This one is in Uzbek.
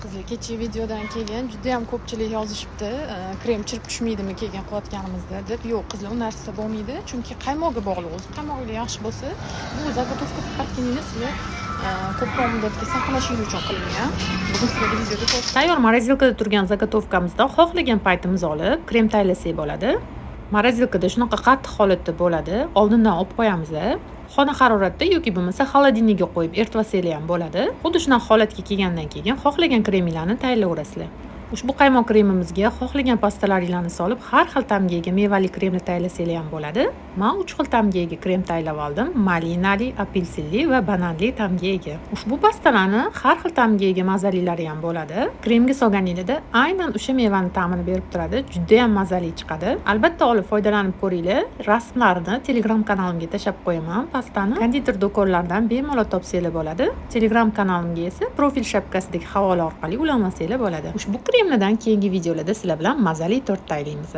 qizlar, kecha videodan keyin juda ham ko'pchilik yozishibdi, krem chirib tushmaydimi keyin qilayotganimizda deb. Yo'q qizlar, u narsa bo'lmaydi, chunki qaymoqga bog'liq. O'zi qaymoqlar yaxshi bo'lsa, bu zagotovka faqatgina sizlar ko'proq muddatga saqlashingiz uchun qilingan. Bugun sizlarga videoda tayyor morozilkada turgan zagotovkamizdan xohlagan paytimiz olib krem tayyorlasak bo'ladi. Morozilkada shunaqa qattiq holatda bo'ladi. Oldindan olib qo'yamiz. Xona haroratida yoki bo'lmasa xolodilnikga qo'yib eritmasanglar ham bo'ladi. Xuddi shunaqa holatga kelgandan keyin xohlagan kreminglarni tayyorlayverasizlar. Ushbu qaymoq kremimizga xohlagan pastalaringizni solib, har xil tamga ega mevali kremni tayyorlasanglar ham bo'ladi. Men 3 xil tamga ega krem tayyorlab oldim. Malinali, apelsinli va bananli tamga ega. Ushbu pastalarni har xil tamga ega mazalilari ham bo'ladi. Kremga solganingizda aynan o'sha mevani ta'mini berib turadi. Juda ham mazali chiqadi. Albatta olib foydalanib ko'ringlar. Rasmlarini Telegram kanalimga tashlab qo'yaman. Pastani konditor do'konlaridan bemalol topsanglar bo'ladi. Telegram kanalimga esa profil shapkasidagi havola orqali ulanmasanglar bo'ladi. Ushbu kremlardan keyingi videolarda sizlar bilan mazali tort tayyorlaymiz.